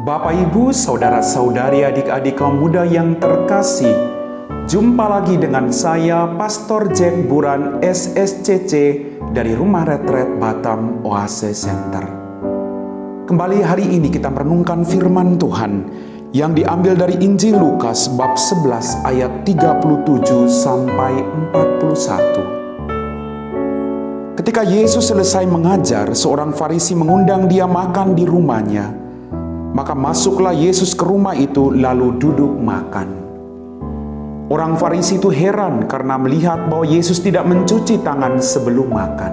Bapak, Ibu, saudara-saudari, adik-adik kaum muda yang terkasih, jumpa lagi dengan saya, Pastor Jack Buran, SSCC, dari Rumah Retret Batam Oase Center. Kembali hari ini kita merenungkan firman Tuhan yang diambil dari Injil Lukas bab 11 ayat 37 sampai 41. Ketika Yesus selesai mengajar, seorang Farisi mengundang dia makan di rumahnya. Maka masuklah Yesus ke rumah itu lalu duduk makan. Orang Farisi itu heran karena melihat bahwa Yesus tidak mencuci tangan sebelum makan.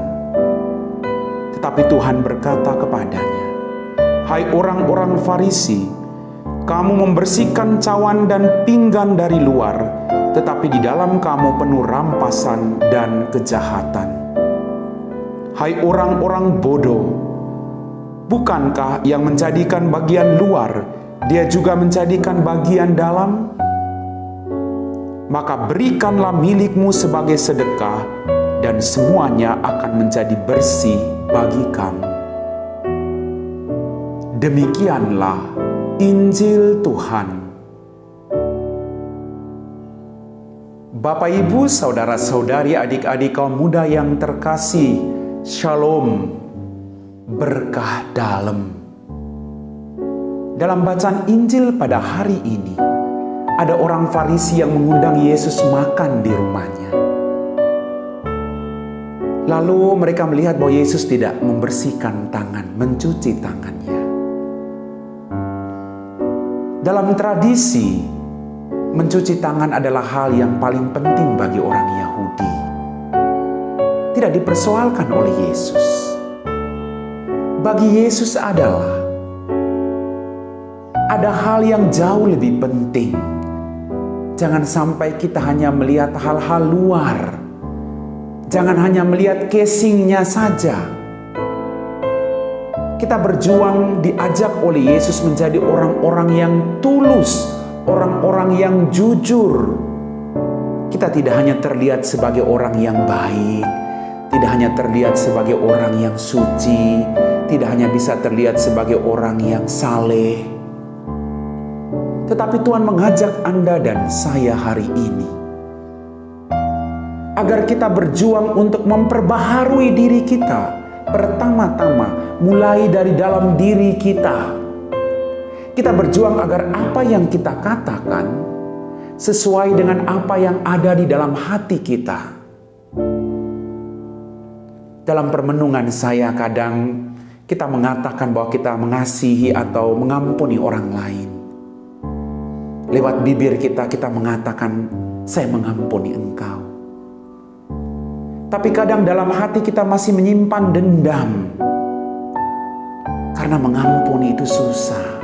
Tetapi Tuhan berkata kepadanya, "Hai orang-orang Farisi, kamu membersihkan cawan dan pinggan dari luar, tetapi di dalam kamu penuh rampasan dan kejahatan. Hai orang-orang bodoh, bukankah yang menjadikan bagian luar, dia juga menjadikan bagian dalam? Maka berikanlah milikmu sebagai sedekah, dan semuanya akan menjadi bersih bagi kamu." Demikianlah Injil Tuhan. Bapak, Ibu, saudara-saudari, adik-adik kaum muda yang terkasih, Shalom. Berkah dalam. Dalam bacaan Injil pada hari ini, ada orang Farisi yang mengundang Yesus makan di rumahnya. Lalu mereka melihat bahwa Yesus tidak membersihkan tangan, mencuci tangannya. Dalam tradisi, mencuci tangan adalah hal yang paling penting bagi orang Yahudi. Tidak dipersoalkan oleh Yesus. Bagi Yesus ada hal yang jauh lebih penting. Jangan sampai kita hanya melihat hal-hal luar. Jangan hanya melihat casingnya saja. Kita berjuang diajak oleh Yesus menjadi orang-orang yang tulus, orang-orang yang jujur. Kita tidak hanya terlihat sebagai orang yang baik, tidak hanya terlihat sebagai orang yang suci, tidak hanya bisa terlihat sebagai orang yang saleh. Tetapi Tuhan mengajak Anda dan saya hari ini agar kita berjuang untuk memperbaharui diri kita. Pertama-tama mulai dari dalam diri kita. Kita berjuang agar apa yang kita katakan sesuai dengan apa yang ada di dalam hati kita. Dalam permenungan saya kadang kita mengatakan bahwa kita mengasihi atau mengampuni orang lain. Lewat bibir kita mengatakan, "Saya mengampuni engkau." Tapi kadang dalam hati kita masih menyimpan dendam. Karena mengampuni itu susah.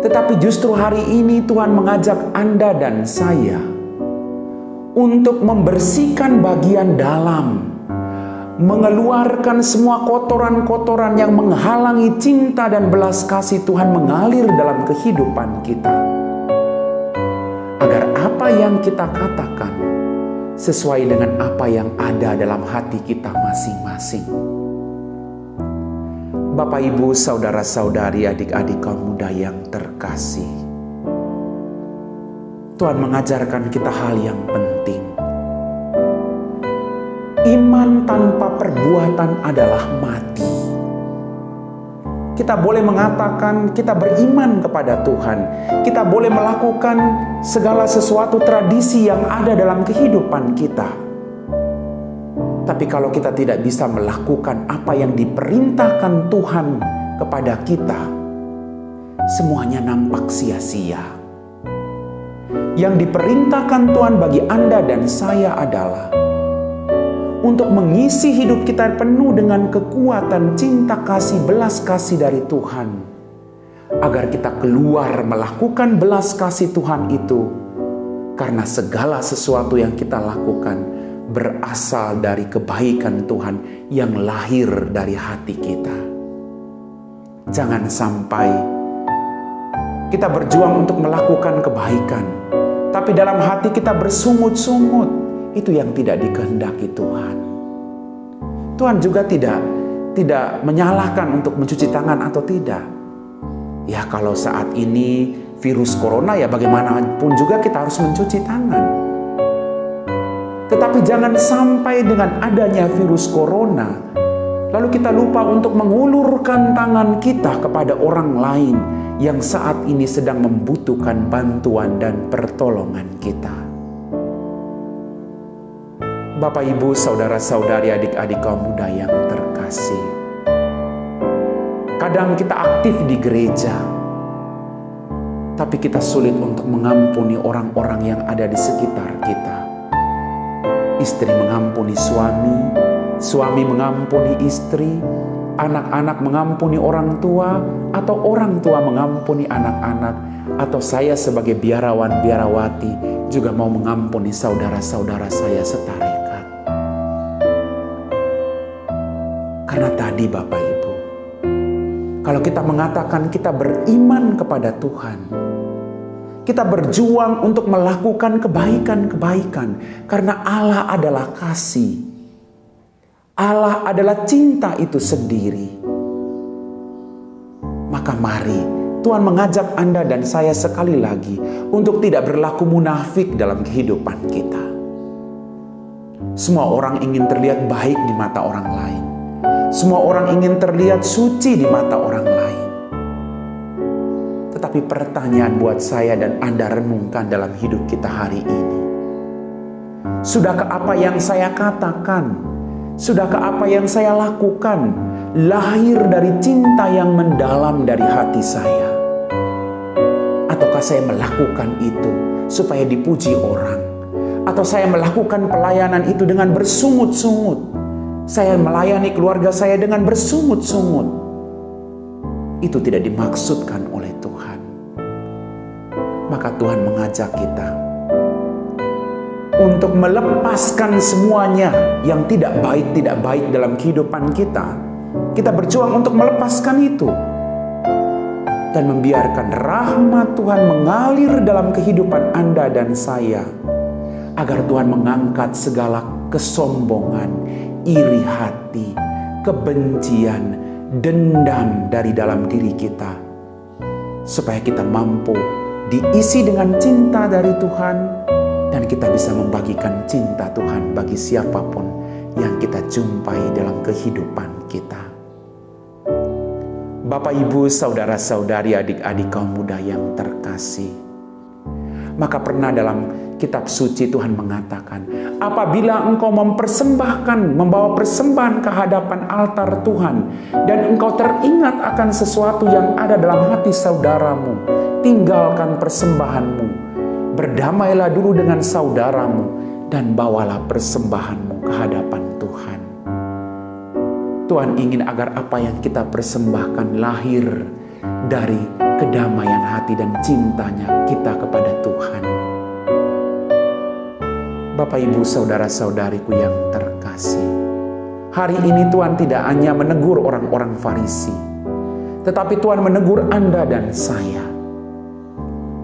Tetapi justru hari ini Tuhan mengajak Anda dan saya untuk membersihkan bagian dalam, mengeluarkan semua kotoran-kotoran yang menghalangi cinta dan belas kasih Tuhan mengalir dalam kehidupan kita. Agar apa yang kita katakan sesuai dengan apa yang ada dalam hati kita masing-masing. Bapak, Ibu, saudara-saudari, adik-adik kaum muda yang terkasih, Tuhan mengajarkan kita hal yang penting. Iman tanpa perbuatan adalah mati. Kita boleh mengatakan kita beriman kepada Tuhan. Kita boleh melakukan segala sesuatu tradisi yang ada dalam kehidupan kita. Tapi kalau kita tidak bisa melakukan apa yang diperintahkan Tuhan kepada kita, semuanya nampak sia-sia. Yang diperintahkan Tuhan bagi Anda dan saya adalah untuk mengisi hidup kita penuh dengan kekuatan cinta kasih, belas kasih dari Tuhan. Agar kita keluar melakukan belas kasih Tuhan itu. Karena segala sesuatu yang kita lakukan berasal dari kebaikan Tuhan yang lahir dari hati kita. Jangan sampai kita berjuang untuk melakukan kebaikan, tapi dalam hati kita bersungut-sungut. Itu yang tidak dikehendaki Tuhan. Tuhan juga tidak menyalahkan untuk mencuci tangan atau tidak. Ya kalau saat ini virus corona ya bagaimanapun juga kita harus mencuci tangan. Tetapi jangan sampai dengan adanya virus corona, lalu kita lupa untuk mengulurkan tangan kita kepada orang lain yang saat ini sedang membutuhkan bantuan dan pertolongan kita. Bapak, Ibu, saudara-saudari, adik-adik kaum muda yang terkasih. Kadang kita aktif di gereja, tapi kita sulit untuk mengampuni orang-orang yang ada di sekitar kita. Istri mengampuni suami, suami mengampuni istri, anak-anak mengampuni orang tua, atau orang tua mengampuni anak-anak, atau saya sebagai biarawan-biarawati juga mau mengampuni saudara-saudara saya setarekat. Karena tadi Bapak Ibu, kalau kita mengatakan kita beriman kepada Tuhan, kita berjuang untuk melakukan kebaikan-kebaikan karena Allah adalah kasih. Allah adalah cinta itu sendiri. Maka mari Tuhan mengajak Anda dan saya sekali lagi untuk tidak berlaku munafik dalam kehidupan kita. Semua orang ingin terlihat baik di mata orang lain. Semua orang ingin terlihat suci di mata orang lain. Tetapi pertanyaan buat saya dan Anda renungkan dalam hidup kita hari ini. Sudahkah apa yang saya katakan, sudahkah apa yang saya lakukan lahir dari cinta yang mendalam dari hati saya? Ataukah saya melakukan itu supaya dipuji orang? Atau saya melakukan pelayanan itu dengan bersungut-sungut? Saya melayani keluarga saya dengan bersungut-sungut. Itu tidak dimaksudkan oleh Tuhan. Maka Tuhan mengajak kita untuk melepaskan semuanya yang tidak baik dalam kehidupan kita. Kita berjuang untuk melepaskan itu dan membiarkan rahmat Tuhan mengalir dalam kehidupan Anda dan saya, agar Tuhan mengangkat segala kesombongan, iri hati, kebencian, dendam dari dalam diri kita, supaya kita mampu diisi dengan cinta dari Tuhan, dan kita bisa membagikan cinta Tuhan bagi siapapun yang kita jumpai dalam kehidupan kita. Bapak, Ibu, saudara-saudari, adik-adik kaum muda yang terkasih, maka pernah dalam kitab suci Tuhan mengatakan, apabila engkau membawa persembahan ke hadapan altar Tuhan, dan engkau teringat akan sesuatu yang ada dalam hati saudaramu, tinggalkan persembahanmu, berdamailah dulu dengan saudaramu, dan bawalah persembahanmu ke hadapan Tuhan. Tuhan ingin agar apa yang kita persembahkan lahir dari kedamaian hati dan cintanya kita kepada Tuhan. Bapak, Ibu, saudara-saudariku yang terkasih, hari ini Tuhan tidak hanya menegur orang-orang Farisi, tetapi Tuhan menegur Anda dan saya,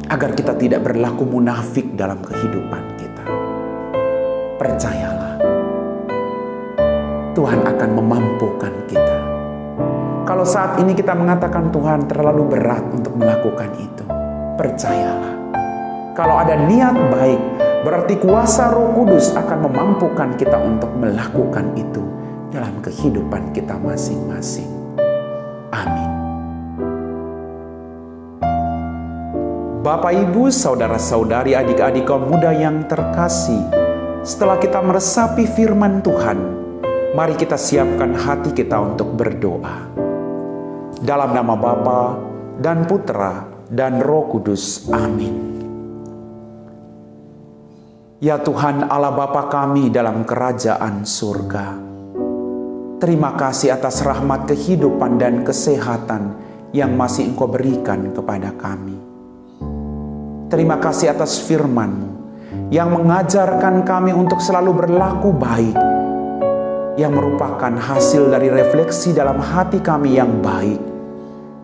agar kita tidak berlaku munafik dalam kehidupan kita. Percayalah, Tuhan akan memampukan kita. Kalau saat ini kita mengatakan Tuhan terlalu berat untuk melakukan itu, percayalah, kalau ada niat baik, berarti kuasa Roh Kudus akan memampukan kita untuk melakukan itu dalam kehidupan kita masing-masing. Amin. Bapak, Ibu, saudara-saudari, adik-adik kaum muda yang terkasih, setelah kita meresapi firman Tuhan, mari kita siapkan hati kita untuk berdoa. Dalam nama Bapa dan Putra dan Roh Kudus. Amin. Ya Tuhan Allah Bapa kami dalam kerajaan surga, terima kasih atas rahmat kehidupan dan kesehatan yang masih Engkau berikan kepada kami. Terima kasih atas firman-Mu yang mengajarkan kami untuk selalu berlaku baik, yang merupakan hasil dari refleksi dalam hati kami yang baik,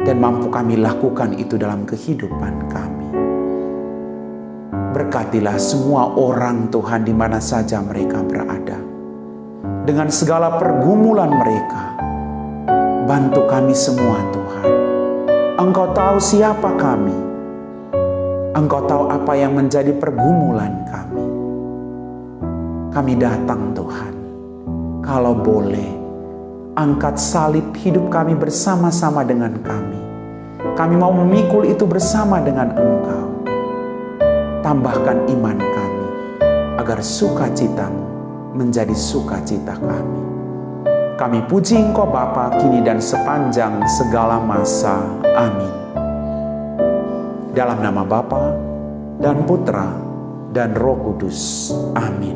dan mampu kami lakukan itu dalam kehidupan kami. Berkatilah semua orang Tuhan di mana saja mereka berada. Dengan segala pergumulan mereka, bantu kami semua Tuhan, Engkau tahu siapa kami. Engkau tahu apa yang menjadi pergumulan kami. Kami datang Tuhan. Kalau boleh, angkat salib hidup kami bersama-sama dengan kami. Kami mau memikul itu bersama dengan Engkau. Tambahkan iman kami, agar sukacitamu menjadi sukacita kami. Kami puji Engkau Bapa kini dan sepanjang segala masa. Amin. Dalam nama Bapa dan Putra dan Roh Kudus. Amin.